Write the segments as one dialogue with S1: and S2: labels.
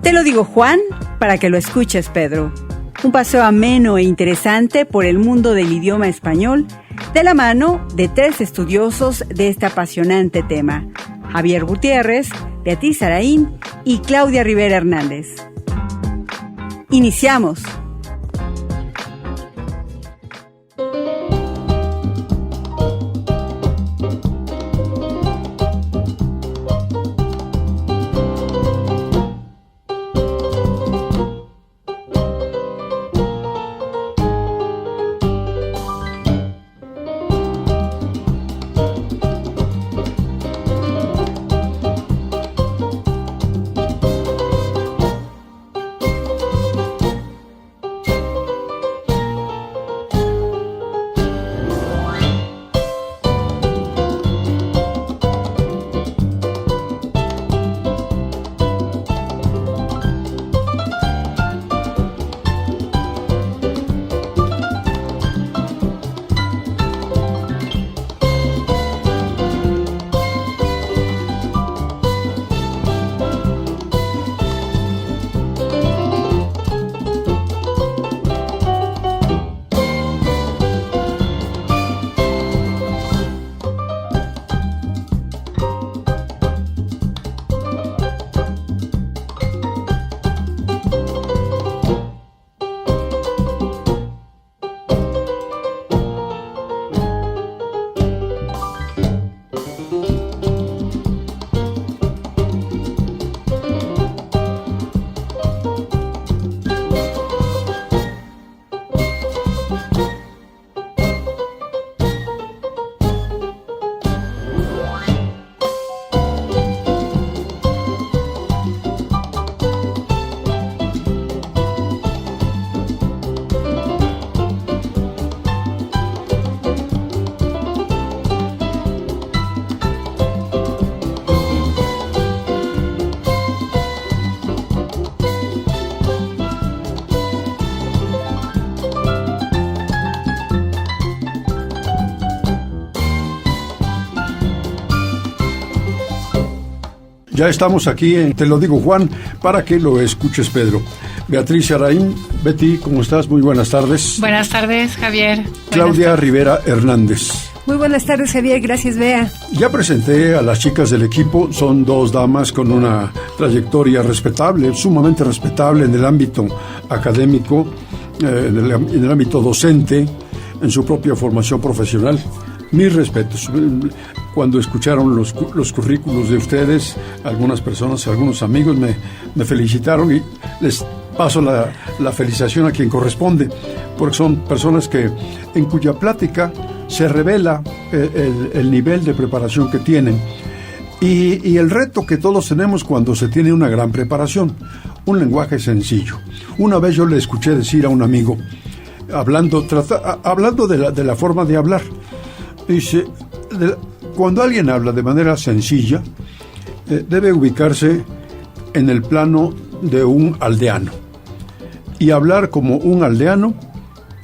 S1: Te lo digo, Juan, para que lo escuches, Pedro. Un paseo ameno e interesante por el mundo del idioma español, de la mano de 3 estudiosos de este apasionante tema: Javier Gutiérrez, Beatriz Araín y Claudia Rivera Hernández. Iniciamos.
S2: Ya estamos aquí en Te lo digo, Juan, para que lo escuches, Pedro. Beatriz Araín, Betty, ¿cómo estás? Muy buenas tardes.
S3: Buenas tardes, Javier.
S2: Claudia Rivera Hernández.
S4: Muy buenas tardes, Javier. Gracias, Bea.
S2: Ya presenté a las chicas del equipo. Son 2 damas con una trayectoria respetable, sumamente respetable en el ámbito académico, en el ámbito docente, en su propia formación profesional. Mis respetos. Cuando escucharon los currículos de ustedes, algunas personas, algunos amigos me felicitaron y les paso la felicitación a quien corresponde, porque son personas en cuya plática se revela el nivel de preparación que tienen y el reto que todos tenemos cuando se tiene una gran preparación, un lenguaje sencillo. Una vez yo le escuché decir a un amigo, hablando de la forma de hablar, dice, cuando alguien habla de manera sencilla, debe ubicarse en el plano de un aldeano. Y hablar como un aldeano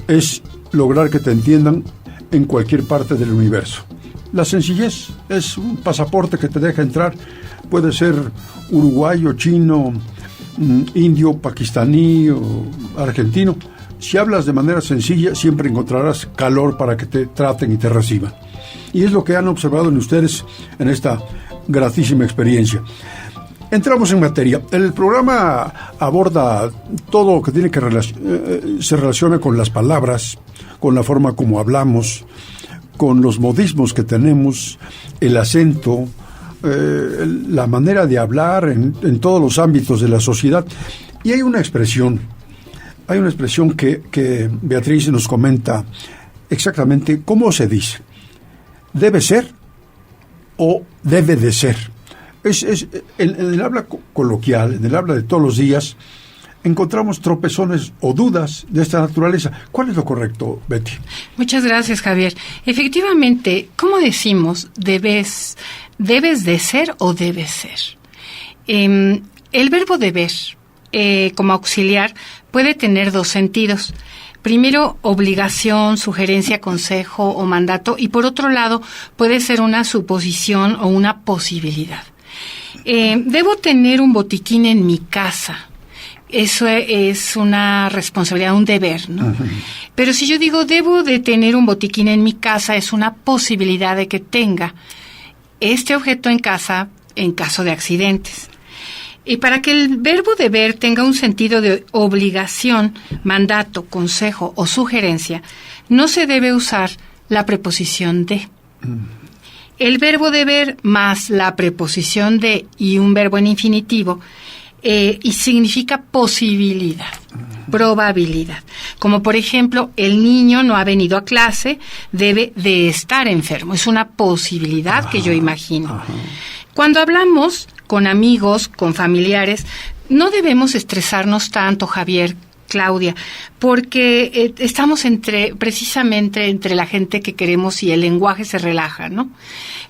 S2: es lograr que te entiendan en cualquier parte del universo. La sencillez es un pasaporte que te deja entrar. Puede ser uruguayo, chino, indio, pakistaní o argentino. Si hablas de manera sencilla, siempre encontrarás calor para que te traten y te reciban. Y es lo que han observado en ustedes en esta gratísima experiencia. Entramos en materia. El programa aborda todo lo que tiene que se relaciona con las palabras, con la forma como hablamos, con los modismos que tenemos, el acento, la manera de hablar en todos los ámbitos de la sociedad. Y hay una expresión que Beatriz nos comenta exactamente cómo se dice. ¿Debe ser o debe de ser? En el habla coloquial, en el habla de todos los días, encontramos tropezones o dudas de esta naturaleza. ¿Cuál es lo correcto, Betty?
S3: Muchas gracias, Javier. Efectivamente, ¿cómo decimos debes de ser o debes ser? El verbo deber, como auxiliar, puede tener 2 sentidos. Primero, obligación, sugerencia, consejo o mandato, y por otro lado, puede ser una suposición o una posibilidad. Debo tener un botiquín en mi casa, eso es una responsabilidad, un deber, ¿no? Uh-huh. Pero si yo digo, debo de tener un botiquín en mi casa, es una posibilidad de que tenga este objeto en casa en caso de accidentes. Y para que el verbo deber tenga un sentido de obligación, mandato, consejo o sugerencia, no se debe usar la preposición de. El verbo deber más la preposición de y un verbo en infinitivo y significa posibilidad, probabilidad. Como por ejemplo, el niño no ha venido a clase, debe de estar enfermo. Es una posibilidad que yo imagino. Cuando hablamos con amigos, con familiares, no debemos estresarnos tanto, Javier, Claudia, porque estamos precisamente entre la gente que queremos y el lenguaje se relaja, ¿no?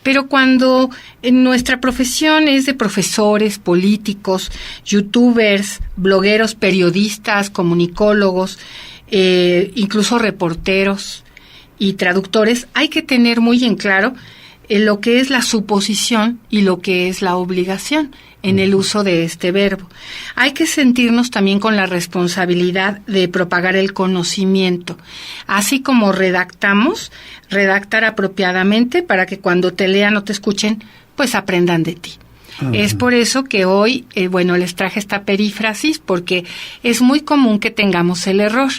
S3: Pero cuando nuestra profesión es de profesores, políticos, youtubers, blogueros, periodistas, comunicólogos, incluso reporteros y traductores, hay que tener muy en claro lo que es la suposición y lo que es la obligación en el uso de este verbo. Hay que sentirnos también con la responsabilidad de propagar el conocimiento, así como redactar apropiadamente para que cuando te lean o te escuchen, pues aprendan de ti. Uh-huh. Es por eso que hoy, les traje esta perífrasis, porque es muy común que tengamos el error.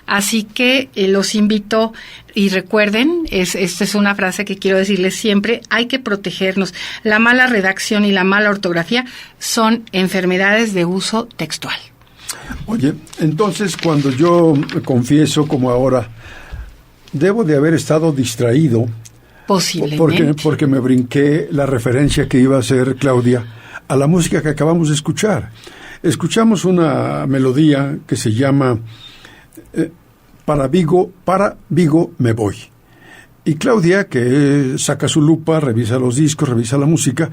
S3: Así que los invito y recuerden, esta es una frase que quiero decirles siempre, hay que protegernos. La mala redacción y la mala ortografía son enfermedades de uso textual.
S2: Oye, entonces cuando yo confieso como ahora, debo de haber estado distraído.
S3: Posiblemente.
S2: Porque me brinqué la referencia que iba a hacer Claudia a la música que acabamos de escuchar. Escuchamos una melodía que se llama Para Vigo me voy. Y Claudia, que saca su lupa, revisa los discos, revisa la música,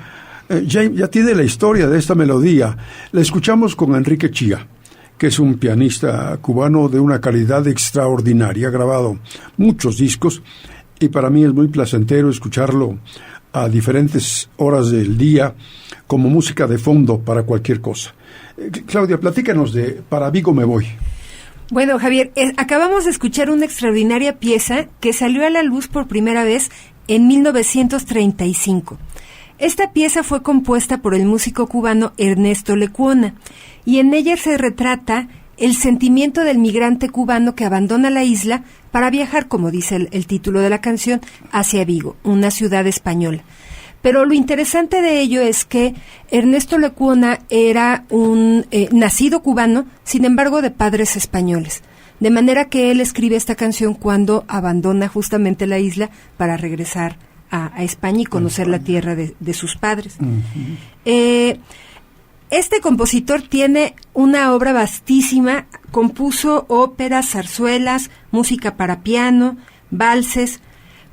S2: ya tiene la historia de esta melodía. La escuchamos con Enrique Chía, que es un pianista cubano de una calidad extraordinaria, ha grabado muchos discos. Y para mí es muy placentero escucharlo a diferentes horas del día como música de fondo para cualquier cosa. Claudia, platícanos de Para Vigo me voy.
S4: Bueno, Javier, acabamos de escuchar una extraordinaria pieza que salió a la luz por primera vez en 1935. Esta pieza fue compuesta por el músico cubano Ernesto Lecuona y en ella se retrata el sentimiento del migrante cubano que abandona la isla para viajar, como dice el título de la canción, hacia Vigo, una ciudad española. Pero lo interesante de ello es que Ernesto Lecuona era un nacido cubano, sin embargo de padres españoles. De manera que él escribe esta canción cuando abandona justamente la isla para regresar a España y conocer la tierra de sus padres. Uh-huh. Este compositor tiene una obra vastísima, compuso óperas, zarzuelas, música para piano, valses,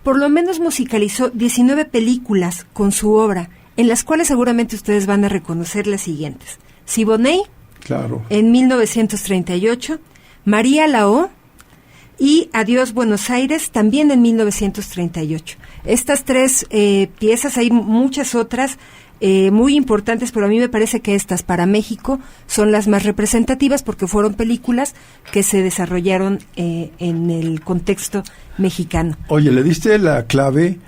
S4: por lo menos musicalizó 19 películas con su obra, en las cuales seguramente ustedes van a reconocer las siguientes. Siboney,
S2: claro, en
S4: 1938, María Lao y Adiós Buenos Aires, también en 1938. Estas tres piezas, hay muchas otras, muy importantes, pero a mí me parece que estas para México son las más representativas porque fueron películas que se desarrollaron en el contexto mexicano.
S2: Oye, le diste la clave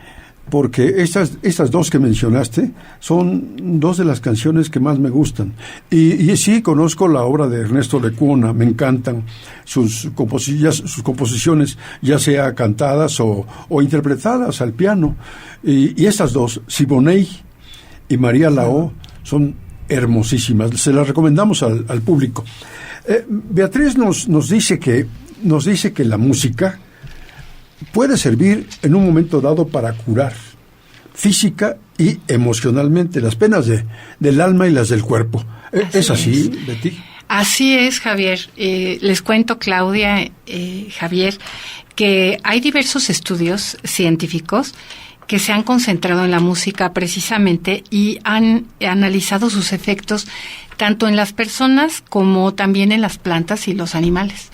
S2: porque estas dos que mencionaste son dos de las canciones que más me gustan. Y sí, conozco la obra de Ernesto Lecuona, me encantan sus composiciones, ya sea cantadas o interpretadas al piano. Y estas dos, Siboney y María Lao, son hermosísimas. Se las recomendamos al público. Beatriz nos dice que la música puede servir en un momento dado para curar física y emocionalmente las penas del alma y las del cuerpo. ¿Es así, Betty?
S3: Así es, Javier. Les cuento, Claudia, Javier, que hay diversos estudios científicos que se han concentrado en la música precisamente y han analizado sus efectos tanto en las personas como también en las plantas y los animales.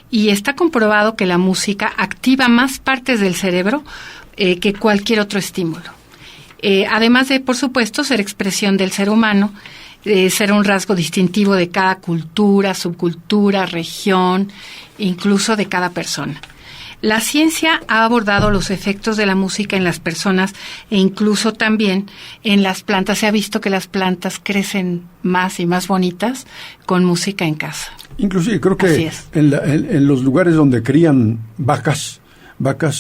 S3: Y está comprobado que la música activa más partes del cerebro que cualquier otro estímulo. Además de, por supuesto, ser expresión del ser humano, ser un rasgo distintivo de cada cultura, subcultura, región, incluso de cada persona. La ciencia ha abordado los efectos de la música en las personas e incluso también en las plantas. Se ha visto que las plantas crecen más y más bonitas con música en casa.
S2: Inclusive creo que en los lugares donde crían vacas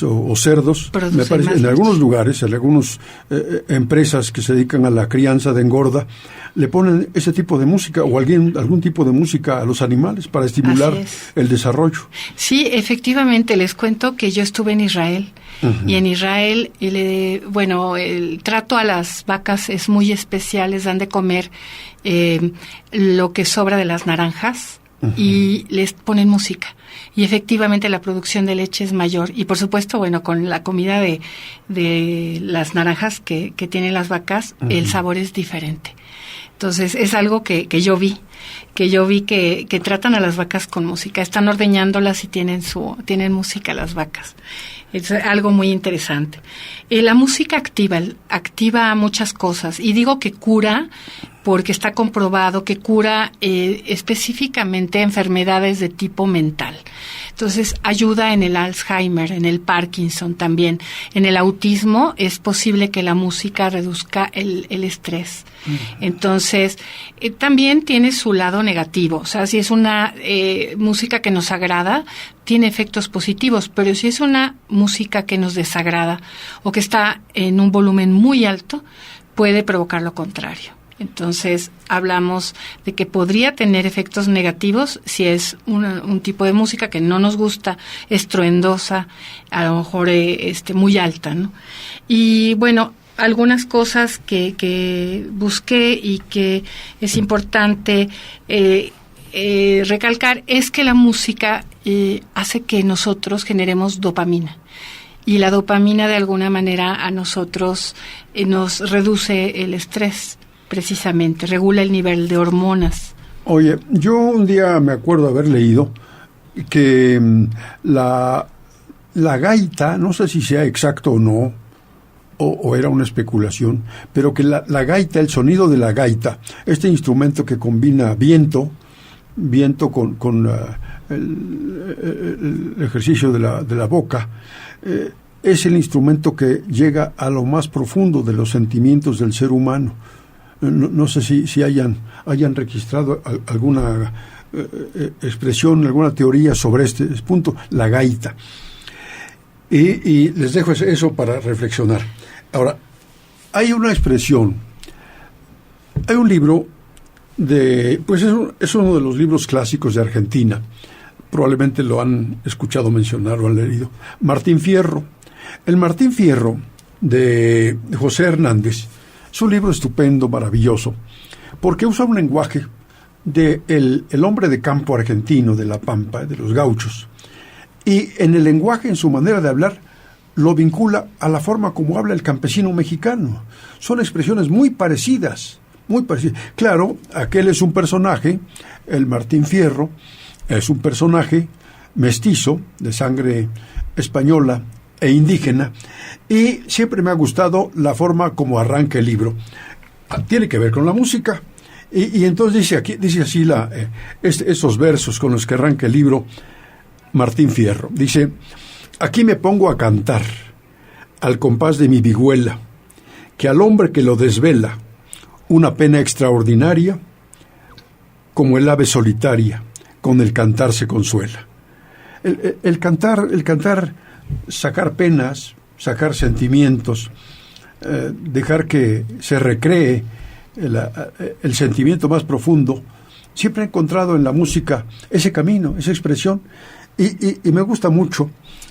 S2: o cerdos, me parece, en algunos lugares, en algunas empresas que se dedican a la crianza de engorda, le ponen ese tipo de música o algún tipo de música a los animales para estimular el desarrollo.
S3: Sí, efectivamente, les cuento que yo estuve en Israel. Uh-huh. Y en Israel, el trato a las vacas es muy especial, les dan de comer lo que sobra de las naranjas. Uh-huh. Y les ponen música. Y efectivamente la producción de leche es mayor. Y por supuesto, con la comida de las naranjas que tienen las vacas, uh-huh, el sabor es diferente. Entonces es algo que yo vi que tratan a las vacas con música. Están ordeñándolas y tienen música las vacas. Es algo muy interesante. La música activa muchas cosas. Y digo que cura porque está comprobado que cura específicamente enfermedades de tipo mental. Entonces, ayuda en el Alzheimer, en el Parkinson también. En el autismo es posible que la música reduzca el estrés. Uh-huh. Entonces, también tiene su lado negativo. O sea, si es una música que nos agrada, tiene efectos positivos, pero si es una música que nos desagrada o que está en un volumen muy alto, puede provocar lo contrario. Entonces, hablamos de que podría tener efectos negativos si es un tipo de música que no nos gusta, estruendosa, a lo mejor muy alta, ¿no? Y bueno, algunas cosas que busqué y que es importante recalcar es que la música hace que nosotros generemos dopamina. Y la dopamina de alguna manera a nosotros nos reduce el estrés. Precisamente, regula el nivel de hormonas.
S2: Oye, yo un día me acuerdo haber leído que la gaita, no sé si sea exacto o no, o era una especulación, pero que la gaita, el sonido de la gaita, este instrumento que combina viento con el ejercicio de la boca, es el instrumento que llega a lo más profundo de los sentimientos del ser humano. No sé si hayan registrado alguna expresión, alguna teoría sobre este punto, la gaita. Y les dejo eso para reflexionar. Ahora, hay una expresión, hay un libro es uno de los libros clásicos de Argentina, probablemente lo han escuchado mencionar o han leído, Martín Fierro. El Martín Fierro de José Hernández es un libro estupendo, maravilloso, porque usa un lenguaje de el hombre de campo argentino, de La Pampa, de los gauchos, y en el lenguaje, en su manera de hablar, lo vincula a la forma como habla el campesino mexicano. Son expresiones muy parecidas, muy parecidas. Claro, aquel es un personaje, el Martín Fierro, es un personaje mestizo, de sangre española e indígena, y siempre me ha gustado la forma como arranca el libro. Tiene que ver con la música, y entonces dice así estos versos con los que arranca el libro Martín Fierro. Dice: aquí me pongo a cantar al compás de mi vihuela, que al hombre que lo desvela una pena extraordinaria, como el ave solitaria con el cantar se consuela. El cantar, sacar penas, sacar sentimientos, dejar que se recree el sentimiento más profundo. Siempre he encontrado en la música ese camino, esa expresión, y me gusta mucho.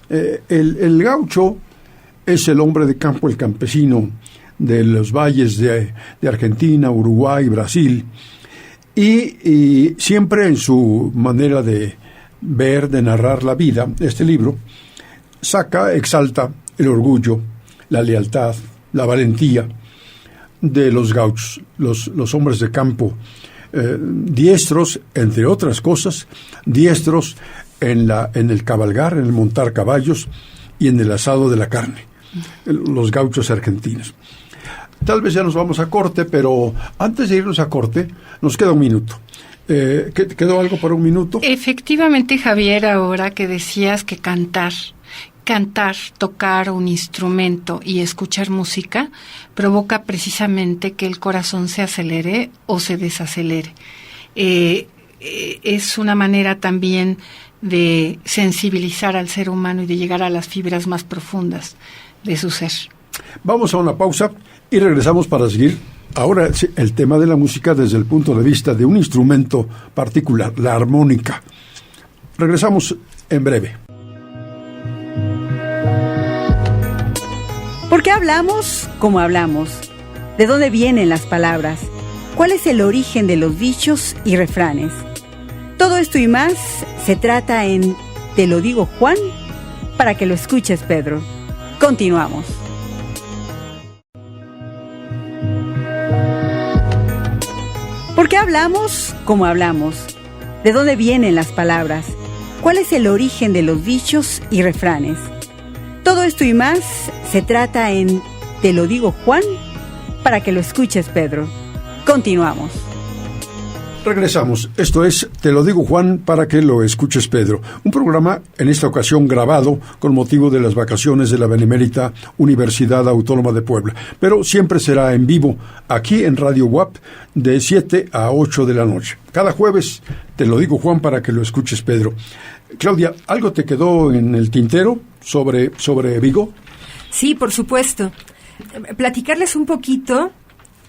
S2: El gaucho es el hombre de campo, el campesino de los valles de Argentina, Uruguay, Brasil, y siempre en su manera de ver, de narrar la vida, este libro exalta el orgullo, la lealtad, la valentía de los gauchos, los hombres de campo, diestros, entre otras cosas, diestros en el cabalgar, en el montar caballos y en el asado de la carne, los gauchos argentinos. tal vez ya nos vamos a corte, pero antes de irnos a corte, nos queda un minuto. ¿Quedó algo para un minuto?
S3: Efectivamente, Javier, ahora que decías que cantar, tocar un instrumento y escuchar música provoca precisamente que el corazón se acelere o se desacelere. Es una manera también de sensibilizar al ser humano y de llegar a las fibras más profundas de su ser.
S2: Vamos a una pausa y regresamos para seguir ahora el tema de la música desde el punto de vista de un instrumento particular, la armónica. Regresamos en breve.
S1: ¿Por qué hablamos como hablamos? ¿De dónde vienen las palabras? ¿Cuál es el origen de los dichos y refranes? Todo esto y más se trata en Te lo digo, Juan, para que lo escuches, Pedro. Continuamos. ¿Por qué hablamos como hablamos? ¿De dónde vienen las palabras? ¿Cuál es el origen de los dichos y refranes? Todo esto y más se trata en Te lo digo, Juan, para que lo escuches, Pedro. Continuamos.
S2: Regresamos. Esto es Te lo digo, Juan, para que lo escuches, Pedro. Un programa, en esta ocasión grabado, con motivo de las vacaciones de la Benemérita Universidad Autónoma de Puebla. Pero siempre será en vivo, aquí en Radio UAP, de 7 a 8 de la noche. Cada jueves, Te lo digo, Juan, para que lo escuches, Pedro. Claudia, ¿algo te quedó en el tintero sobre Vigo?
S4: Sí, por supuesto. Platicarles un poquito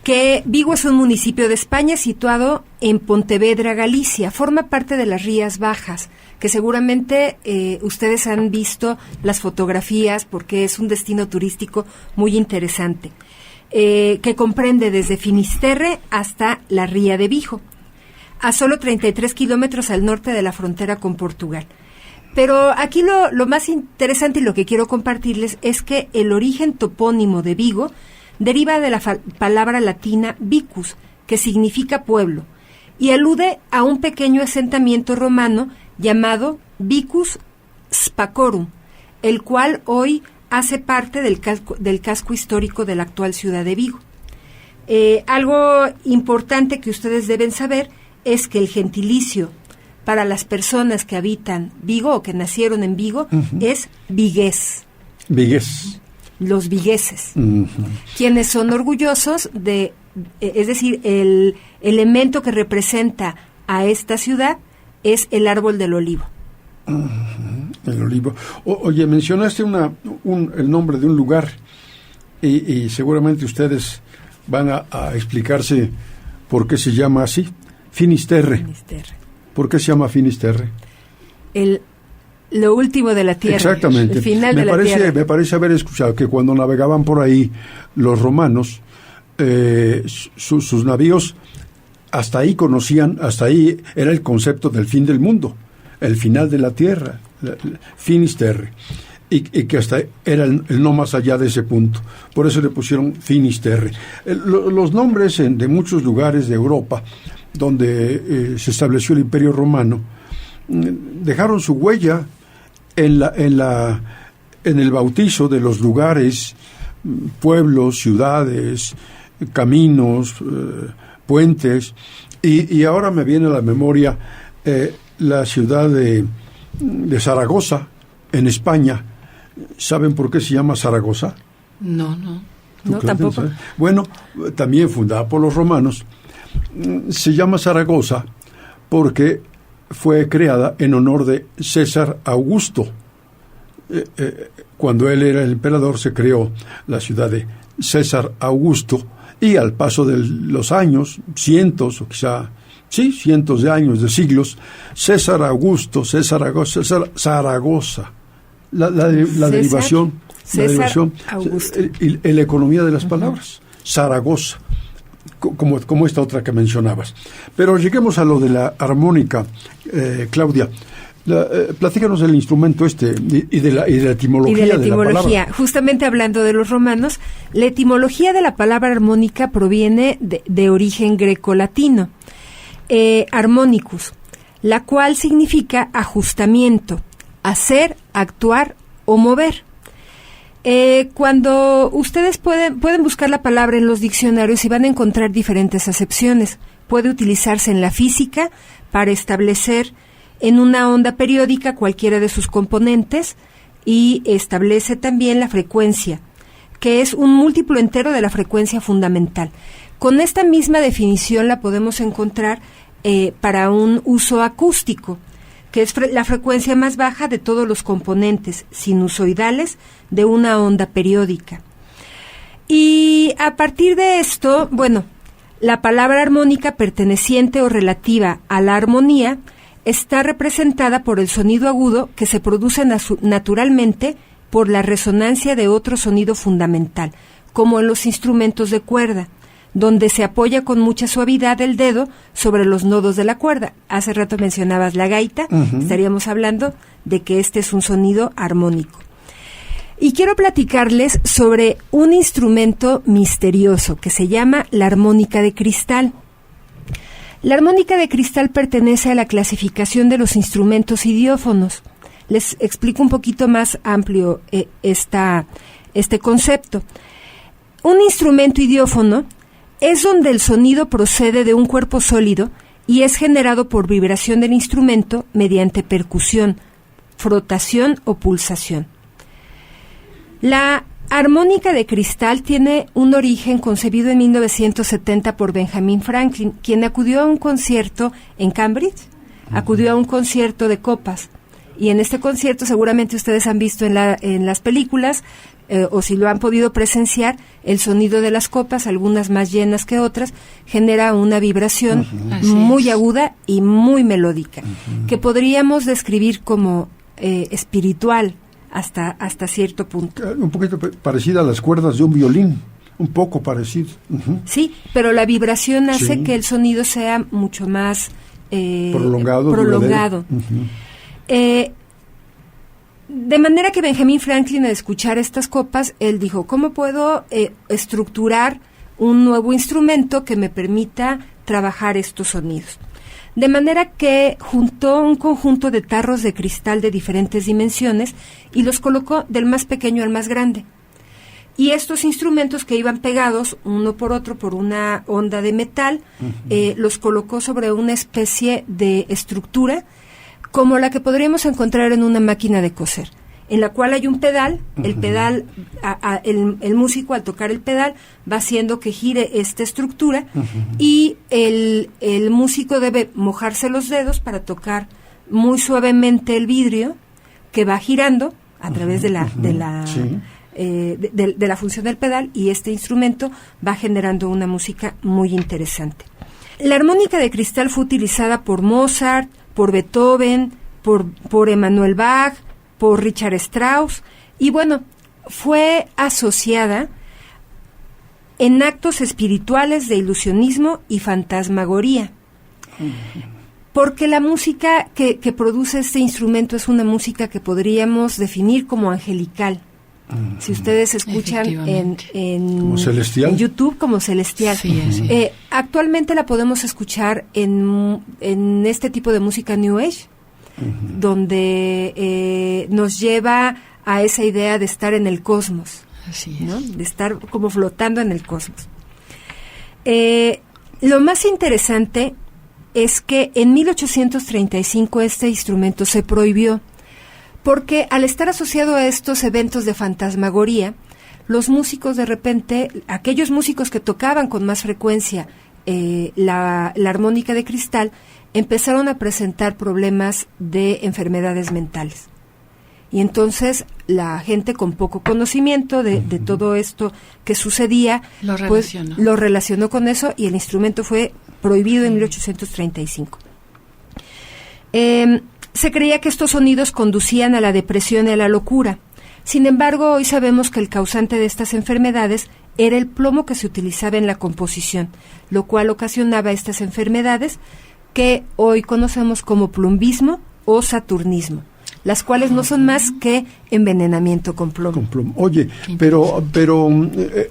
S4: que Vigo es un municipio de España situado en Pontevedra, Galicia. Forma parte de las Rías Bajas, que seguramente ustedes han visto las fotografías porque es un destino turístico muy interesante, que comprende desde Finisterre hasta la Ría de Vigo, a solo 33 kilómetros al norte de la frontera con Portugal. Pero aquí lo más interesante y lo que quiero compartirles es que el origen topónimo de Vigo deriva de la palabra latina vicus, que significa pueblo, y alude a un pequeño asentamiento romano llamado Vicus Spacorum, el cual hoy hace parte del casco histórico de la actual ciudad de Vigo. Algo importante que ustedes deben saber es que el gentilicio para las personas que habitan Vigo o que nacieron en Vigo es vigués.
S2: Vigués.
S4: Los vigueses, quienes son orgullosos de, es decir, el elemento que representa a esta ciudad es el árbol del olivo.
S2: El olivo. Oye, mencionaste el nombre de un lugar y seguramente ustedes van a explicarse por qué se llama así. Finisterre. ¿Por qué se llama Finisterre?
S4: Lo último de la tierra.
S2: Exactamente.
S4: El final de la tierra.
S2: Me parece haber escuchado que cuando navegaban por ahí los romanos, sus navíos hasta ahí era el concepto del fin del mundo, el final de la tierra, Finisterre, y que hasta era el no más allá de ese punto. Por eso le pusieron Finisterre. Los nombres de muchos lugares de Europa donde se estableció el Imperio Romano dejaron su huella en el bautizo de los lugares, pueblos, ciudades, caminos, puentes, y ahora me viene a la memoria la ciudad de Zaragoza, en España. ¿Saben por qué se llama Zaragoza?
S3: No,
S4: tampoco.
S2: Bueno, también fundada por los romanos. Se llama Zaragoza porque fue creada en honor de César Augusto. Cuando él era el emperador se creó la ciudad de César Augusto, y al paso de los años, cientos o quizá cientos de años, de siglos, César Augusto, Zaragoza, la derivación,
S4: Augusto.
S2: Y la economía de las palabras, Zaragoza, como esta otra que mencionabas. Pero lleguemos a lo de la armónica, Claudia. Platícanos del instrumento y de la etimología de la palabra.
S4: Justamente hablando de los romanos, la etimología de la palabra armónica proviene de origen grecolatino, armonicus, la cual significa ajustamiento, hacer, actuar o mover. Cuando ustedes pueden buscar la palabra en los diccionarios y van a encontrar diferentes acepciones. Puede utilizarse en la física para establecer en una onda periódica cualquiera de sus componentes y establece también la frecuencia, que es un múltiplo entero de la frecuencia fundamental. Con esta misma definición la podemos encontrar para un uso acústico, que es la frecuencia más baja de todos los componentes sinusoidales de una onda periódica. Y a partir de esto, bueno, la palabra armónica perteneciente o relativa a la armonía está representada por el sonido agudo que se produce naturalmente por la resonancia de otro sonido fundamental, como en los instrumentos de cuerda, donde se apoya con mucha suavidad el dedo sobre los nodos de la cuerda. Hace rato mencionabas la gaita, estaríamos hablando de que este es un sonido armónico. Y quiero platicarles sobre un instrumento misterioso que se llama la armónica de cristal. La armónica de cristal pertenece a la clasificación de los instrumentos idiófonos. Les explico un poquito más amplio este concepto. Un instrumento idiófono es donde el sonido procede de un cuerpo sólido y es generado por vibración del instrumento mediante percusión, frotación o pulsación. La armónica de cristal tiene un origen concebido en 1970 por Benjamin Franklin, quien acudió a un concierto en Cambridge, acudió a un concierto de copas. Y en este concierto seguramente ustedes han visto en las películas, o si lo han podido presenciar, el sonido de las copas, algunas más llenas que otras, genera una vibración muy aguda y muy melódica, que podríamos describir como espiritual hasta cierto punto.
S2: Un poquito parecida a las cuerdas de un violín, un poco parecido.
S4: Sí, pero la vibración hace que el sonido sea mucho más prolongado. De manera que Benjamin Franklin, al escuchar estas copas, él dijo, ¿cómo puedo estructurar un nuevo instrumento que me permita trabajar estos sonidos? De manera que juntó un conjunto de tarros de cristal de diferentes dimensiones y los colocó del más pequeño al más grande. Y estos instrumentos que iban pegados uno por otro por una onda de metal, los colocó sobre una especie de estructura como la que podríamos encontrar en una máquina de coser, en la cual hay un pedal, el pedal, el músico al tocar el pedal va haciendo que gire esta estructura y el músico debe mojarse los dedos para tocar muy suavemente el vidrio que va girando a través de la función del pedal, y este instrumento va generando una música muy interesante. La armónica de cristal fue utilizada por Mozart, por Beethoven, por Emanuel Bach, por Richard Strauss, y bueno, fue asociada en actos espirituales de ilusionismo y fantasmagoría, porque la música que produce este instrumento es una música que podríamos definir como angelical. Si ustedes escuchan en YouTube como celestial. Sí, actualmente la podemos escuchar en este tipo de música New Age, donde nos lleva a esa idea de estar en el cosmos, ¿no? De estar como flotando en el cosmos. Lo más interesante es que en 1835 este instrumento se prohibió, porque al estar asociado a estos eventos de fantasmagoría, los músicos de repente, aquellos músicos que tocaban con más frecuencia la armónica de cristal, empezaron a presentar problemas de enfermedades mentales. Y entonces la gente con poco conocimiento de todo esto que sucedía, lo relacionó con eso, y el instrumento fue prohibido en 1835. Se creía que estos sonidos conducían a la depresión y a la locura. Sin embargo, hoy sabemos que el causante de estas enfermedades era el plomo que se utilizaba en la composición, lo cual ocasionaba estas enfermedades que hoy conocemos como plumbismo o saturnismo, las cuales no son más que envenenamiento con plomo.
S2: Oye, pero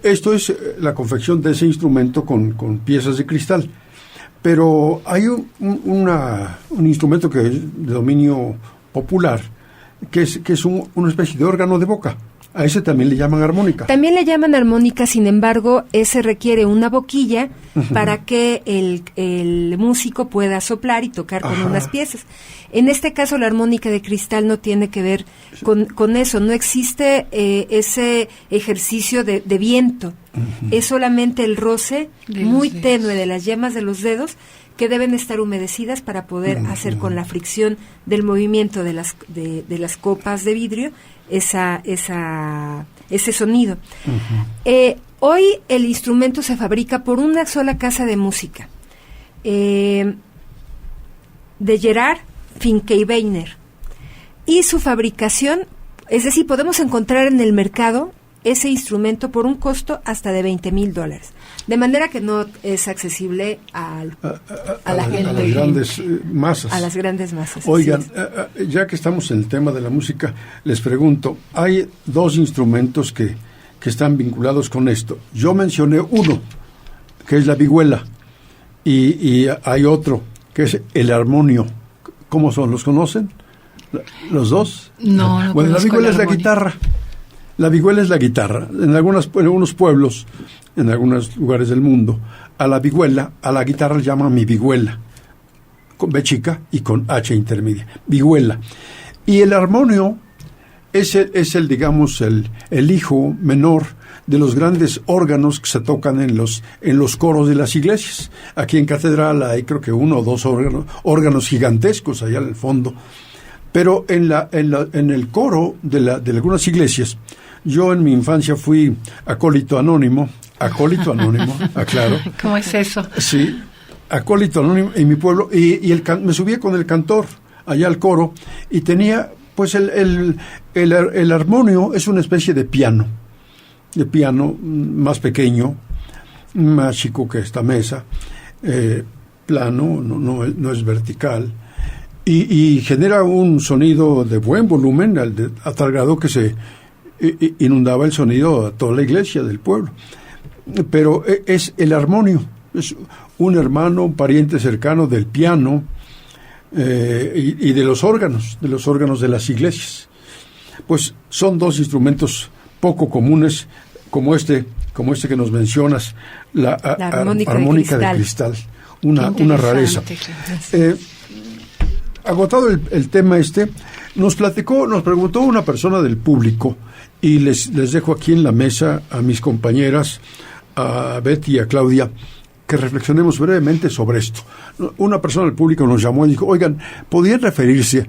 S2: esto es la confección de ese instrumento con piezas de cristal. Pero hay un instrumento que es de dominio popular, que es una especie de órgano de boca. A ese también le llaman armónica.
S4: También le llaman armónica, sin embargo, ese requiere una boquilla para que el músico pueda soplar y tocar con unas piezas. En este caso, la armónica de cristal no tiene que ver con eso. No existe ese ejercicio de viento. Es solamente el roce muy tenue de las yemas de los dedos que deben estar humedecidas para poder hacer con la fricción del movimiento de las copas de vidrio ese sonido. Hoy el instrumento se fabrica por una sola casa de música, de Gerard Finkbeiner, y su fabricación, es decir, podemos encontrar en el mercado ese instrumento por un costo hasta de $20,000, de manera que no es accesible a la gente,
S2: a las grandes masas.
S4: A las grandes masas.
S2: Oigan, ya que estamos en el tema de la música, les pregunto, hay dos instrumentos que están vinculados con esto. Yo mencioné uno, que es la vihuela, y hay otro, que es el armonio. ¿Cómo son? ¿Los conocen? ¿Los dos?
S3: No.
S2: Bueno, la vihuela es la guitarra. La vihuela es la guitarra. En algunos pueblos, en algunos lugares del mundo, a la vihuela, a la guitarra le llaman mi vihuela, con B chica y con H intermedia. Vihuela. Y el armonio es el digamos, el hijo menor de los grandes órganos que se tocan en los coros de las iglesias. Aquí en Catedral hay creo que 1 o 2 órganos gigantescos allá en el fondo. Pero en el coro de algunas iglesias, yo en mi infancia fui acólito anónimo, aclaro.
S3: ¿Cómo es eso?
S2: Sí, acólito anónimo en mi pueblo, y me subía con el cantor allá al coro, y tenía, pues el armonio es una especie de piano más pequeño, más chico que esta mesa, plano, no es vertical, y genera un sonido de buen volumen, a tal grado que se inundaba el sonido a toda la iglesia del pueblo. Pero es el armonio, es un hermano, un pariente cercano del piano y de los órganos de las iglesias. Pues son dos instrumentos poco comunes, como este que nos mencionas, la armónica de cristal, una rareza. Agotado el tema nos preguntó una persona del público, y les dejo aquí en la mesa a mis compañeras, a Betty y a Claudia, que reflexionemos brevemente sobre esto. Una persona del público nos llamó y dijo, oigan, ¿podrían referirse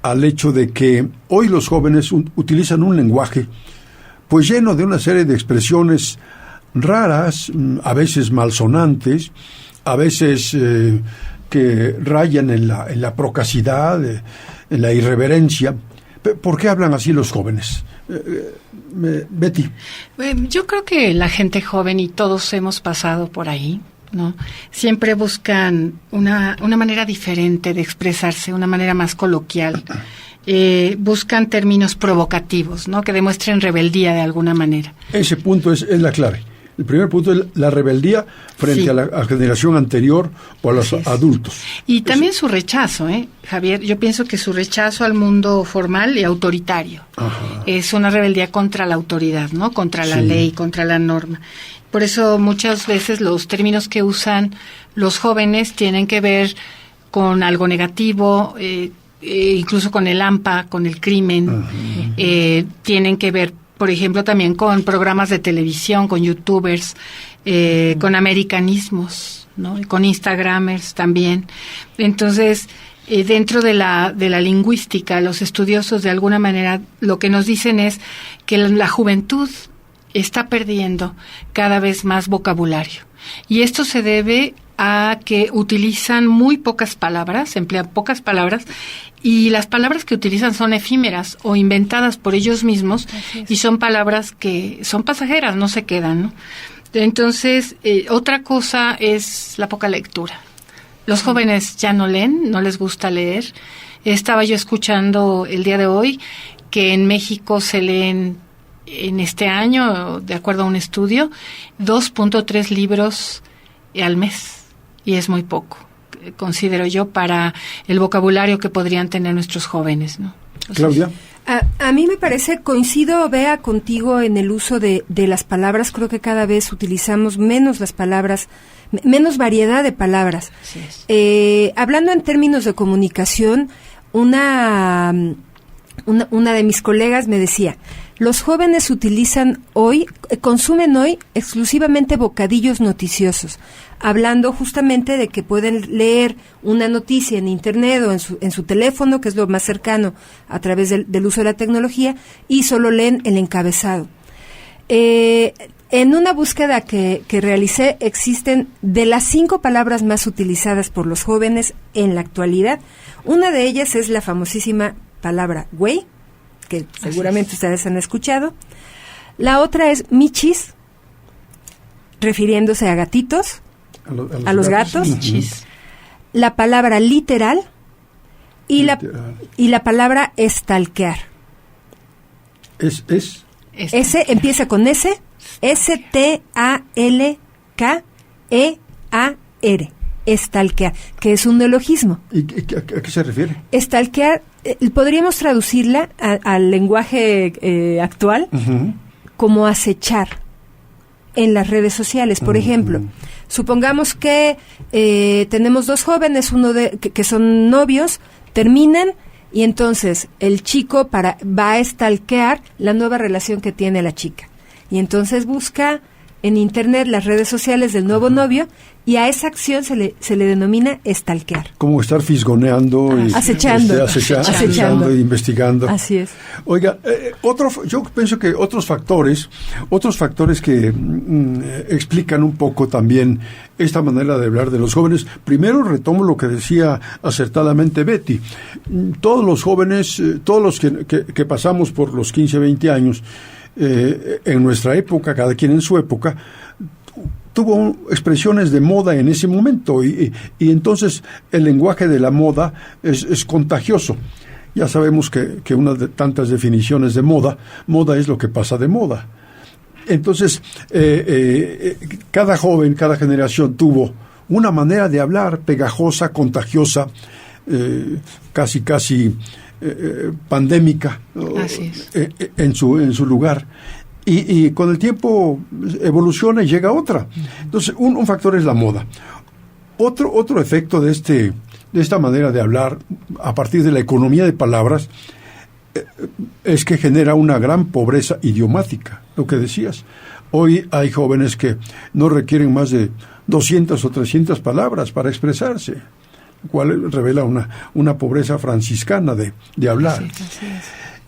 S2: al hecho de que hoy los jóvenes utilizan un lenguaje pues lleno de una serie de expresiones raras, a veces malsonantes, a veces que rayan en la procacidad, en la irreverencia? ¿Por qué hablan así los jóvenes? Betty.
S3: Yo creo que la gente joven, y todos hemos pasado por ahí, ¿no? Siempre buscan una manera diferente de expresarse, una manera más coloquial. Buscan términos provocativos, ¿no? Que demuestren rebeldía de alguna manera.
S2: Ese punto es la clave. El primer punto es la rebeldía frente a la generación anterior o a los adultos.
S3: Y también su rechazo, Javier. Yo pienso que su rechazo al mundo formal y autoritario. Ajá. Es una rebeldía contra la autoridad, ¿no? Contra la ley, contra la norma. Por eso muchas veces los términos que usan los jóvenes tienen que ver con algo negativo, incluso con el AMPA, con el crimen. Tienen que ver, por ejemplo, también con programas de televisión, con youtubers, con americanismos, ¿no? Y con instagramers también. Entonces, dentro de la lingüística, los estudiosos de alguna manera lo que nos dicen es que la juventud está perdiendo cada vez más vocabulario. Y esto se debe a que utilizan muy pocas palabras, emplean pocas palabras, y las palabras que utilizan son efímeras o inventadas por ellos mismos, y son palabras que son pasajeras, no se quedan, ¿no? Entonces, otra cosa es la poca lectura. Los jóvenes ya no leen, no les gusta leer. Estaba yo escuchando el día de hoy que en México se leen en este año, de acuerdo a un estudio, 2.3 libros al mes. Y es muy poco, considero yo, para el vocabulario que podrían tener nuestros jóvenes, ¿no?
S2: Claudia.
S4: A mí me parece, coincido, Bea, contigo en el uso de las palabras. Creo que cada vez utilizamos menos las palabras, menos variedad de palabras.
S3: Así es.
S4: Hablando en términos de comunicación, una de mis colegas me decía, los jóvenes consumen hoy exclusivamente bocadillos noticiosos, hablando justamente de que pueden leer una noticia en Internet o en su teléfono, que es lo más cercano a través del uso de la tecnología, y solo leen el encabezado. En una búsqueda que realicé, existen de las 5 palabras más utilizadas por los jóvenes en la actualidad, una de ellas es la famosísima palabra güey, que seguramente ustedes han escuchado. La otra es michis, refiriéndose a gatitos, a los gatos.
S3: Michis.
S4: La palabra literal y la palabra estalquear. S empieza con S, S-T-A-L-K-E-A-R. Estalquear, que es un neologismo.
S2: ¿Y a qué se refiere?
S4: Estalquear, podríamos traducirla al lenguaje actual como acechar en las redes sociales. Por ejemplo, supongamos que tenemos 2 jóvenes, que son novios, terminan, y entonces el chico va a estalquear la nueva relación que tiene la chica. Y entonces busca en Internet las redes sociales del nuevo novio, y a esa acción se le denomina estalquear.
S2: Como estar fisgoneando y
S4: acechando
S2: e investigando.
S4: Así es.
S2: Oiga, yo pienso que otros factores que explican un poco también esta manera de hablar de los jóvenes. Primero retomo lo que decía acertadamente Betty. Todos los jóvenes, todos los que pasamos por los 15, 20 años, en nuestra época, cada quien en su época, tuvo expresiones de moda en ese momento, y entonces el lenguaje de la moda es contagioso. Ya sabemos que una de tantas definiciones de moda es lo que pasa de moda. Entonces, cada joven, cada generación tuvo una manera de hablar pegajosa, contagiosa, casi pandémica.
S3: Así es.
S2: En su lugar. Y con el tiempo evoluciona y llega otra. Entonces, un factor es la moda. Otro efecto de esta manera de hablar, a partir de la economía de palabras, es que genera una gran pobreza idiomática, lo que decías. Hoy hay jóvenes que no requieren más de 200 o 300 palabras para expresarse, lo cual revela una pobreza franciscana de hablar.
S3: Así es.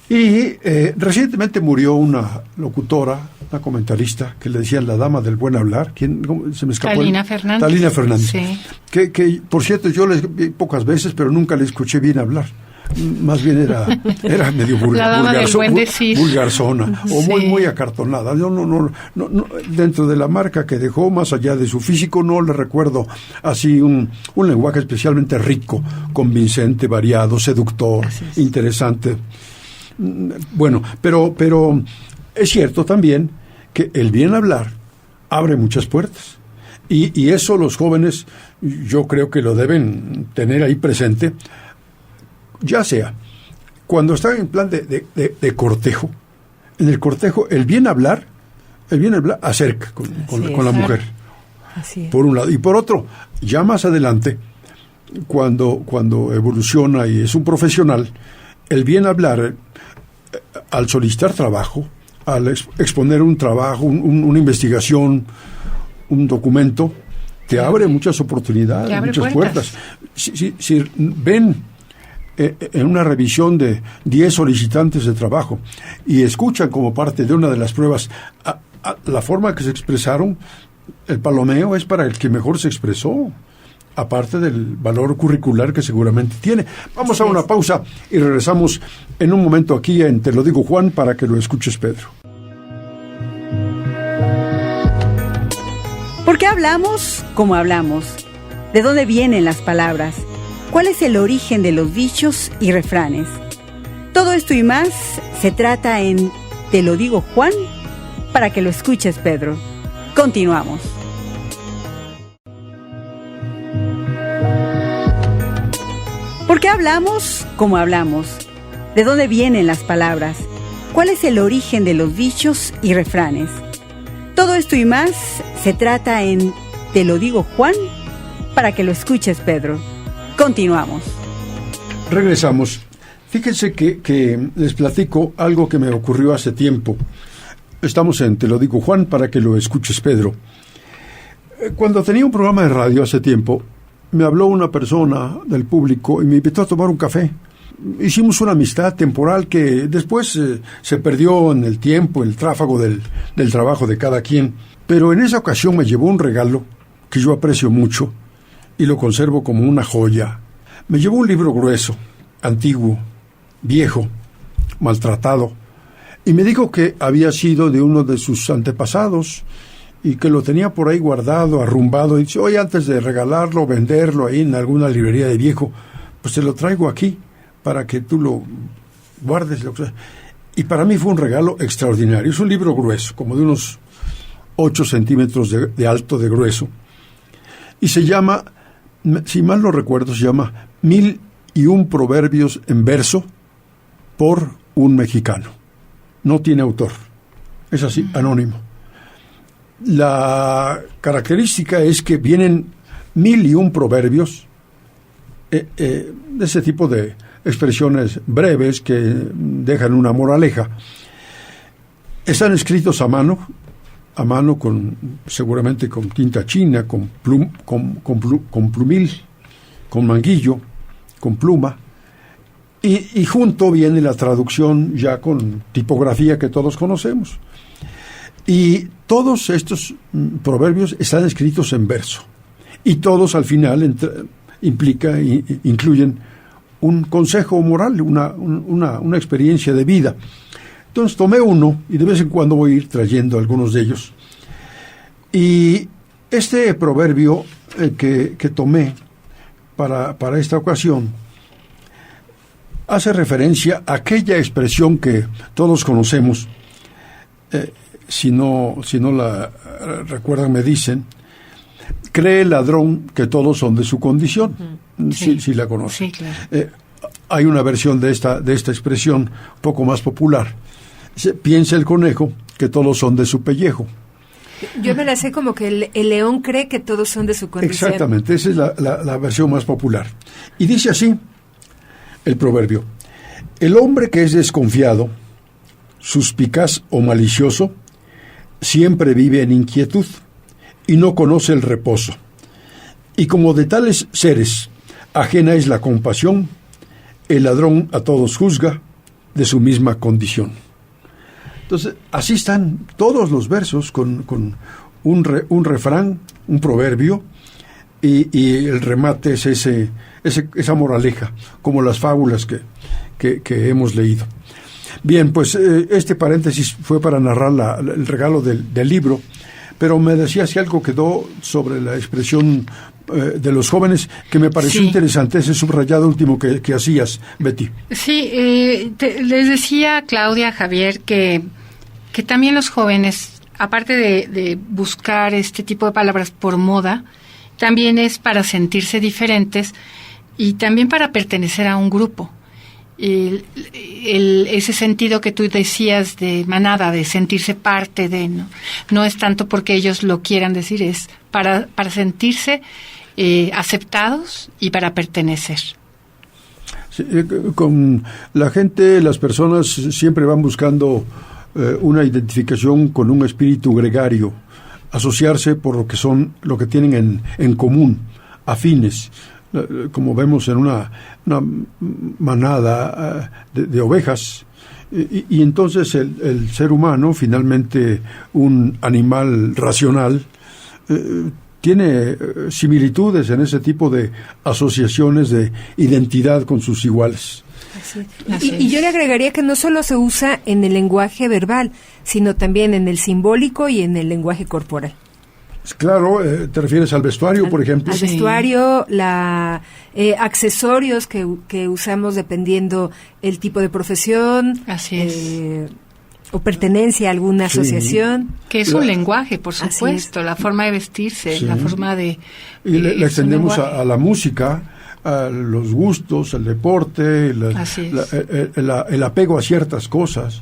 S2: Y recientemente murió una locutora, una comentarista, que le decían la dama del buen hablar. ¿Cómo se me escapó?
S3: Talina Fernández.
S2: Talina Fernández.
S3: Sí.
S2: Que por cierto, yo le vi pocas veces, pero nunca le escuché bien hablar. Más bien era medio vulgarzona, o
S3: sí,
S2: muy acartonada. Yo no, dentro de la marca que dejó, más allá de su físico, no le recuerdo así un lenguaje especialmente rico, convincente, variado, seductor, interesante. Bueno, pero es cierto también que el bien hablar abre muchas puertas, y eso los jóvenes yo creo que lo deben tener ahí presente, ya sea cuando están en plan de cortejo. En el cortejo el bien hablar acerca con la mujer, por un lado, y por otro, ya más adelante, cuando evoluciona y es un profesional, el bien hablar, al solicitar trabajo, al exponer un trabajo, una investigación, un documento, te abre muchas oportunidades, muchas puertas. Si ven en una revisión de 10 solicitantes de trabajo y escuchan como parte de una de las pruebas la forma que se expresaron, el palomeo es para el que mejor se expresó, aparte del valor curricular que seguramente tiene. Vamos a una pausa y regresamos en un momento aquí en Te lo digo, Juan, para que lo escuches, Pedro.
S1: ¿Por qué hablamos como hablamos? ¿De dónde vienen las palabras? ¿Cuál es el origen de los dichos y refranes? Todo esto y más se trata en Te lo digo, Juan, para que lo escuches, Pedro. Continuamos. ¿Por qué hablamos como hablamos? ¿De dónde vienen las palabras? ¿Cuál es el origen de los dichos y refranes? Todo esto y más se trata en Te lo digo, Juan, para que lo escuches, Pedro. Continuamos.
S2: Regresamos. Fíjense que les platico algo que me ocurrió hace tiempo. Estamos en Te lo digo, Juan, para que lo escuches, Pedro. Cuando tenía un programa de radio hace tiempo, me habló una persona del público y me invitó a tomar un café. Hicimos una amistad temporal que después se perdió en el tiempo, en el tráfago del trabajo de cada quien. Pero en esa ocasión me llevó un regalo que yo aprecio mucho y lo conservo como una joya. Me llevó un libro grueso, antiguo, viejo, maltratado, y me dijo que había sido de uno de sus antepasados y que lo tenía por ahí guardado, arrumbado, y dice, oye, antes de regalarlo, venderlo ahí en alguna librería de viejo, pues te lo traigo aquí para que tú lo guardes. Y para mí fue un regalo extraordinario. Es un libro grueso, como de unos 8 centímetros de alto, de grueso. Y se llama, si mal no recuerdo, se llama 1001 proverbios en verso por un mexicano. No tiene autor. Es así, anónimo. La característica es que vienen 1001 proverbios, de ese tipo de expresiones breves que dejan una moraleja. Están escritos a mano seguramente con tinta china, con plumil, con manguillo, con pluma, y junto viene la traducción ya con tipografía que todos conocemos. Y todos estos proverbios están escritos en verso, y todos al final incluyen un consejo moral, una experiencia de vida. Entonces tomé uno y de vez en cuando voy a ir trayendo algunos de ellos. Y este proverbio que tomé para esta ocasión hace referencia a aquella expresión que todos conocemos. Si no la recuerdan, me dicen, cree el ladrón que todos son de su condición. Sí, sí la conocen. Sí, claro. Hay una versión de esta expresión un poco más popular. Piensa el conejo que todos son de su pellejo.
S4: Yo me la sé como que el león cree que todos son de su condición.
S2: Exactamente, esa es la versión más popular. Y dice así el proverbio: el hombre que es desconfiado, suspicaz o malicioso, siempre vive en inquietud y no conoce el reposo. Y como de tales seres ajena es la compasión, el ladrón a todos juzga de su misma condición. Entonces, así están todos los versos con un refrán, un proverbio, y el remate es esa moraleja, como las fábulas que hemos leído. Bien, pues este paréntesis fue para narrar el regalo del libro, pero me decía si algo quedó sobre la expresión de los jóvenes, que me pareció interesante, ese subrayado último que hacías, Betty.
S3: Sí, les decía Claudia, Javier, que también los jóvenes, aparte de buscar este tipo de palabras por moda, también es para sentirse diferentes y también para pertenecer a un grupo. Ese sentido que tú decías de manada, de sentirse parte de, no es tanto porque ellos lo quieran decir, es para sentirse aceptados y para pertenecer.
S2: Sí, con la gente, las personas siempre van buscando una identificación con un espíritu gregario, asociarse por lo que tienen en común, afines, como vemos en una manada de ovejas, y entonces el ser humano, finalmente un animal racional, tiene similitudes en ese tipo de asociaciones de identidad con sus iguales.
S4: Y yo le agregaría que no solo se usa en el lenguaje verbal, sino también en el simbólico y en el lenguaje corporal.
S2: Claro, ¿te refieres al vestuario, por ejemplo?
S4: Al vestuario, accesorios que usamos dependiendo el tipo de profesión.
S3: Así es.
S4: O pertenencia a alguna asociación.
S3: Que es un lenguaje, por supuesto, la forma de vestirse, la forma de...
S2: Y le extendemos a la música, a los gustos, el deporte, el apego a ciertas cosas.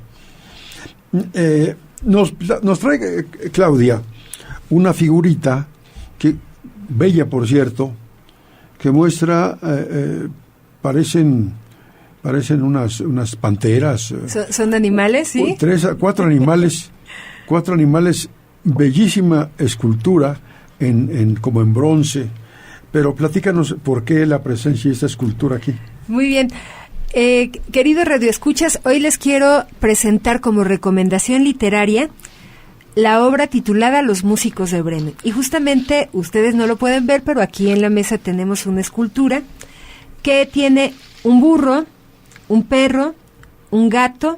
S2: Nos trae Claudia una figurita que bella, por cierto, que muestra parecen unas panteras.
S4: ¿Son animales, sí?
S2: 4 animales, 4 animales, bellísima escultura como en bronce. Pero platícanos por qué la presencia de esta escultura aquí.
S4: Muy bien. Queridos radioescuchas, hoy les quiero presentar como recomendación literaria la obra titulada Los músicos de Bremen. Y justamente, ustedes no lo pueden ver, pero aquí en la mesa tenemos una escultura que tiene un burro, un perro, un gato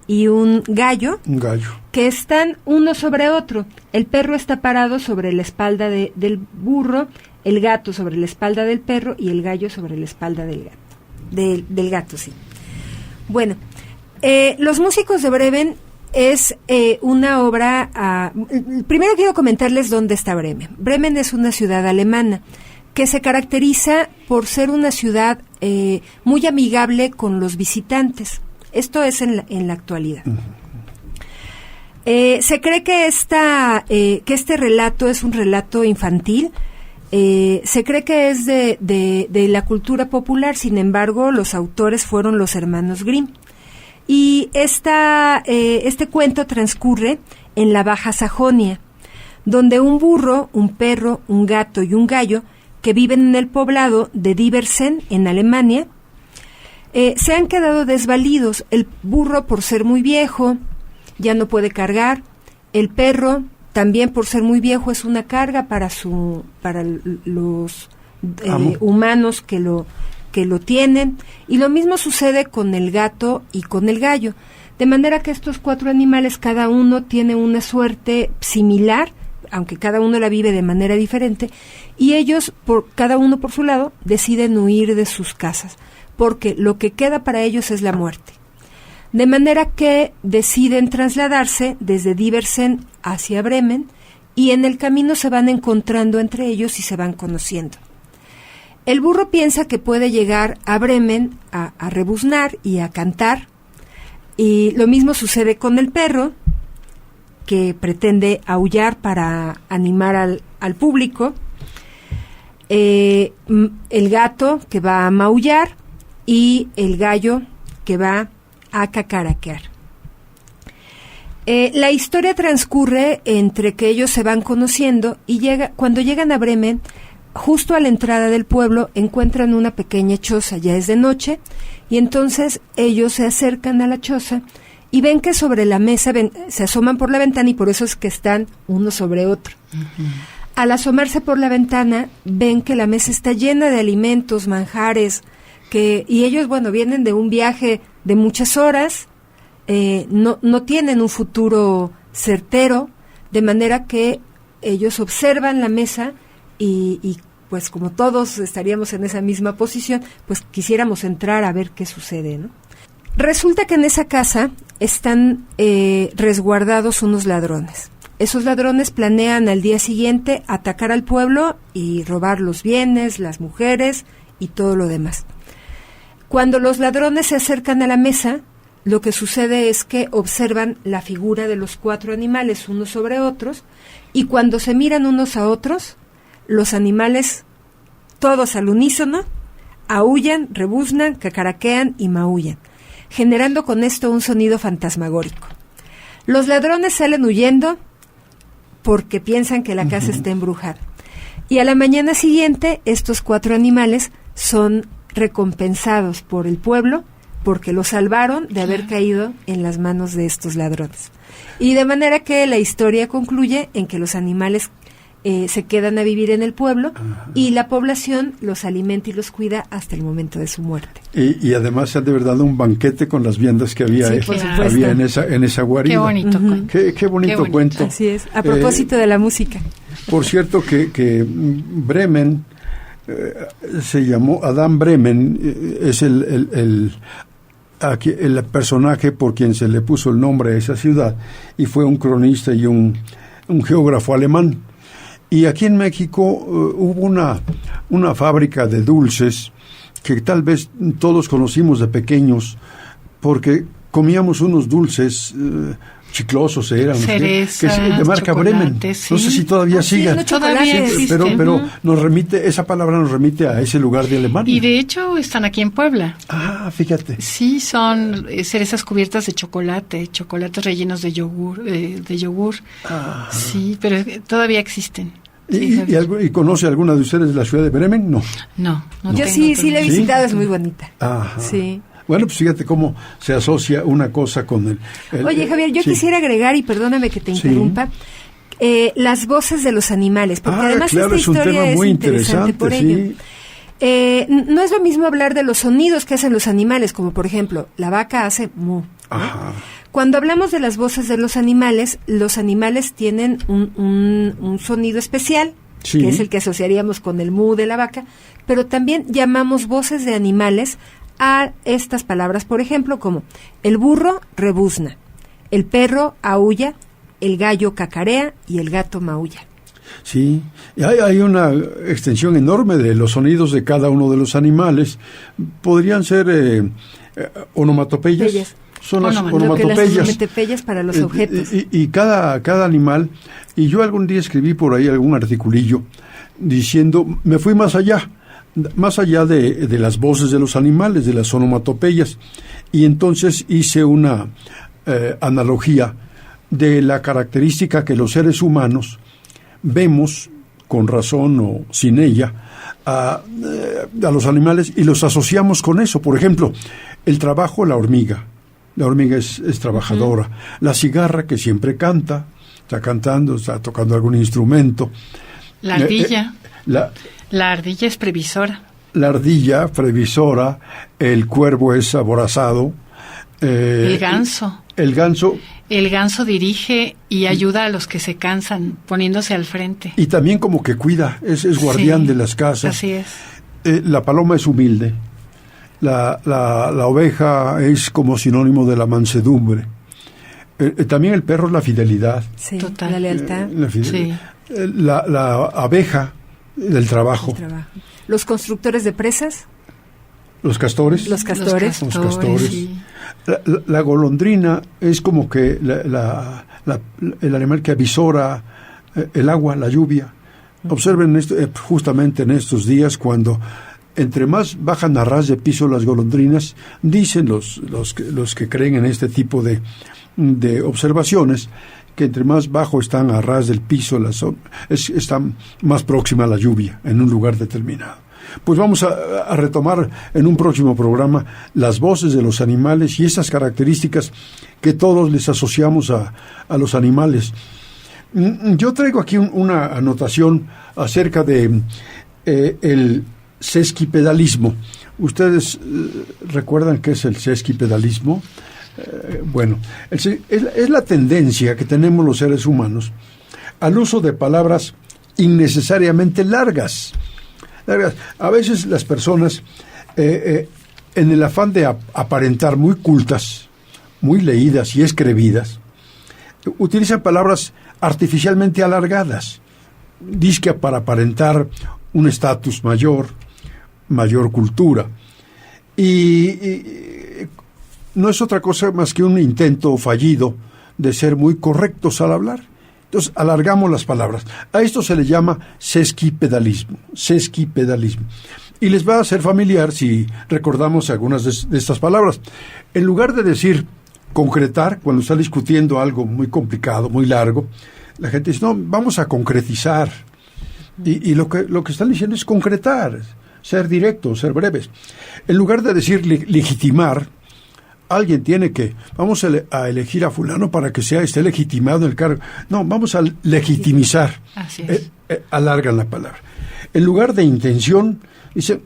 S4: y un gallo.
S2: Un gallo.
S4: Que están uno sobre otro. El perro está parado sobre la espalda del burro, el gato sobre la espalda del perro y el gallo sobre la espalda del gato. Del gato, sí. Bueno, Los músicos de Bremen es una obra... primero quiero comentarles dónde está Bremen. Bremen es una ciudad alemana que se caracteriza por ser una ciudad muy amigable con los visitantes. Esto es en la actualidad. Se cree que este relato es un relato infantil. Se cree que es de la cultura popular, sin embargo, los autores fueron los hermanos Grimm. Y este cuento transcurre en la Baja Sajonia, donde un burro, un perro, un gato y un gallo que viven en el poblado de Diversen, en Alemania, se han quedado desvalidos. El burro por ser muy viejo, ya no puede cargar. El perro, también por ser muy viejo, es una carga para los humanos que lo tienen. Y lo mismo sucede con el gato y con el gallo. De manera que estos 4 animales, cada uno tiene una suerte similar, aunque cada uno la vive de manera diferente, y ellos, cada uno por su lado, deciden huir de sus casas, porque lo que queda para ellos es la muerte. De manera que deciden trasladarse desde Diversen hacia Bremen, y en el camino se van encontrando entre ellos y se van conociendo. El burro piensa que puede llegar a Bremen a rebuznar y a cantar, y lo mismo sucede con el perro, que pretende aullar para animar al público, el gato que va a maullar y el gallo que va a cacaraquear. La historia transcurre entre que ellos se van conociendo y cuando llegan a Bremen, justo a la entrada del pueblo, encuentran una pequeña choza, ya es de noche, y entonces ellos se acercan a la choza y ven que sobre la mesa, se asoman por la ventana y por eso es que están uno sobre otro. Uh-huh. Al asomarse por la ventana, ven que la mesa está llena de alimentos, manjares, y ellos, vienen de un viaje de muchas horas, no tienen un futuro certero, de manera que ellos observan la mesa y pues como todos estaríamos en esa misma posición, pues quisiéramos entrar a ver qué sucede, ¿no? Resulta que en esa casa están resguardados unos ladrones. Esos ladrones planean al día siguiente atacar al pueblo y robar los bienes, las mujeres y todo lo demás. Cuando los ladrones se acercan a la mesa, lo que sucede es que observan la figura de los 4 animales unos sobre otros, y cuando se miran unos a otros, los animales, todos al unísono, aúllan, rebuznan, cacaraquean y maullan, generando con esto un sonido fantasmagórico. Los ladrones salen huyendo porque piensan que la casa está embrujada. Y a la mañana siguiente, estos 4 animales son recompensados por el pueblo porque los salvaron de haber caído en las manos de estos ladrones. Y de manera que la historia concluye en que los animales se quedan a vivir en el pueblo. Ajá. Y la población los alimenta y los cuida hasta el momento de su muerte. Y
S2: además se han de verdad un banquete con las viandas que había, había en esa guarida.
S3: Qué bonito cuento.
S2: Qué bonito cuento.
S4: Así es, a propósito de la música.
S2: Por cierto que Bremen se llamó Adam Bremen, es el personaje por quien se le puso el nombre a esa ciudad, y fue un cronista y un geógrafo alemán. Y aquí en México hubo una fábrica de dulces que tal vez todos conocimos de pequeños, porque comíamos unos dulces chiclosos, eran
S3: cerezas,
S2: de marca Bremen.
S3: Sí.
S2: No sé si todavía sigan.
S3: Todavía existen.
S2: Pero esa palabra nos remite a ese lugar de Alemania.
S3: Y de hecho están aquí en Puebla.
S2: Ah, fíjate.
S3: Sí, son cerezas cubiertas de chocolate, chocolates rellenos de yogur, Sí, pero todavía existen. Sí,
S2: ¿Y conoce alguna de ustedes de la ciudad de Bremen? No.
S3: No.
S4: Yo sí la he visitado, es muy bonita.
S2: Ajá.
S4: Sí.
S2: Bueno, pues fíjate cómo se asocia una cosa con el
S4: Oye, Javier, yo quisiera agregar, y perdóname que te interrumpa, las voces de los animales, porque además
S2: claro,
S4: esta historia
S2: es muy
S4: interesante por ello. No es lo mismo hablar de los sonidos que hacen los animales, como por ejemplo, la vaca hace mu.
S2: Ajá.
S4: Cuando hablamos de las voces de los animales tienen un sonido especial, que es el que asociaríamos con el mu de la vaca, pero también llamamos voces de animales a estas palabras, por ejemplo, como el burro rebuzna, el perro aúlla, el gallo cacarea y el gato maulla.
S2: Sí, hay una extensión enorme de los sonidos de cada uno de los animales. Podrían ser onomatopeyas. Son las onomatopeyas.
S4: Las onomatopeyas para los objetos.
S2: Y cada animal, y yo algún día escribí por ahí algún articulillo diciendo, me fui más allá de las voces de los animales, de las onomatopeyas, y entonces hice una analogía de la característica que los seres humanos vemos, con razón o sin ella, a los animales y los asociamos con eso. Por ejemplo, el trabajo, la hormiga es trabajadora, la cigarra que siempre canta, está cantando, está tocando algún instrumento.
S3: La ardilla. La ardilla es previsora.
S2: La ardilla previsora, el cuervo es aborazado.
S3: El ganso.
S2: El ganso.
S3: El ganso dirige y ayuda a los que se cansan, poniéndose al frente.
S2: Y también como que cuida, es guardián de las casas.
S3: Así es.
S2: La paloma es humilde. La oveja es como sinónimo de la mansedumbre. También el perro es la fidelidad.
S4: Sí,
S3: total.
S4: La lealtad.
S2: La abeja del trabajo.
S4: Los constructores de presas.
S2: Los castores.
S4: Los castores.
S3: Sí.
S2: La golondrina es como que el animal que avisora el agua, la lluvia. Observen esto, justamente en estos días, cuando entre más bajan a ras de piso las golondrinas, dicen los que creen en este tipo de observaciones, que entre más bajo están a ras del piso, están más próxima a la lluvia en un lugar determinado. Pues vamos a retomar en un próximo programa las voces de los animales y esas características que todos les asociamos a los animales. Yo traigo aquí una anotación acerca de el sesquipedalismo. ¿Ustedes recuerdan qué es el sesquipedalismo? Bueno, es la tendencia que tenemos los seres humanos al uso de palabras innecesariamente largas. A veces las personas, en el afán de aparentar muy cultas, muy leídas y escribidas, utilizan palabras artificialmente alargadas, dizque para aparentar un estatus mayor cultura. Y no es otra cosa más que un intento fallido de ser muy correctos al hablar. Entonces, alargamos las palabras. A esto se le llama sesquipedalismo. Y les va a ser familiar si recordamos algunas de estas palabras. En lugar de decir concretar, cuando está discutiendo algo muy complicado, muy largo, la gente dice, no, vamos a concretizar. Y lo que están diciendo es concretar, ser directos, ser breves. En lugar de decir legitimar, alguien tiene que, vamos a elegir a fulano para que esté legitimado en el cargo. No, vamos a legitimizar.
S3: Así es.
S2: Alargan la palabra. En lugar de intención, dice,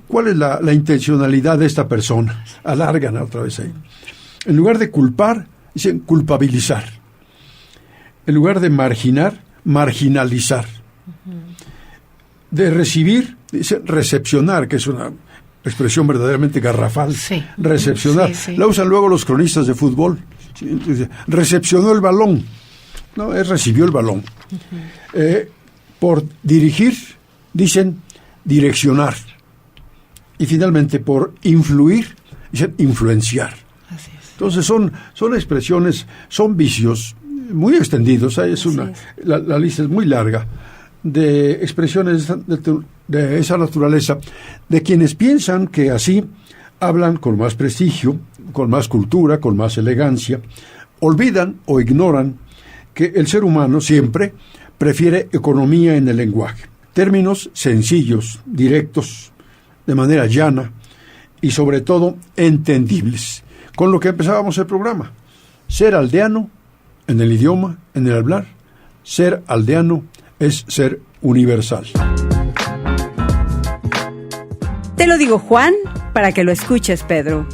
S2: ¿cuál es la intencionalidad de esta persona? Alargan otra vez ahí. En lugar de culpar, dicen culpabilizar. En lugar de marginar, marginalizar. De recibir, dicen recepcionar, que es una expresión verdaderamente garrafal.
S3: Sí.
S2: Recepcionar.
S3: Sí.
S2: La usan luego los cronistas de fútbol. Recepcionó el balón. No, recibió el balón. Por dirigir, dicen direccionar. Y finalmente, por influir, dicen influenciar.
S3: Así es.
S2: Entonces son expresiones, son vicios muy extendidos. La lista es muy larga de expresiones de esa naturaleza, de quienes piensan que así hablan con más prestigio, con más cultura, con más elegancia. Olvidan o ignoran que el ser humano siempre prefiere economía en el lenguaje. Términos sencillos, directos, de manera llana y sobre todo entendibles. Con lo que empezábamos el programa. Ser aldeano en el idioma, en el hablar. Ser aldeano es ser universal.
S1: Te lo digo, Juan, para que lo escuches, Pedro.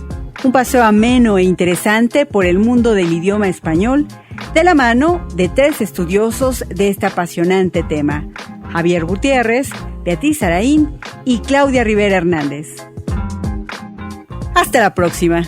S1: Un paseo ameno e interesante por el mundo del idioma español, de la mano de 3 estudiosos de este apasionante tema: Javier Gutiérrez, Beatriz Araín y Claudia Rivera Hernández. Hasta la próxima.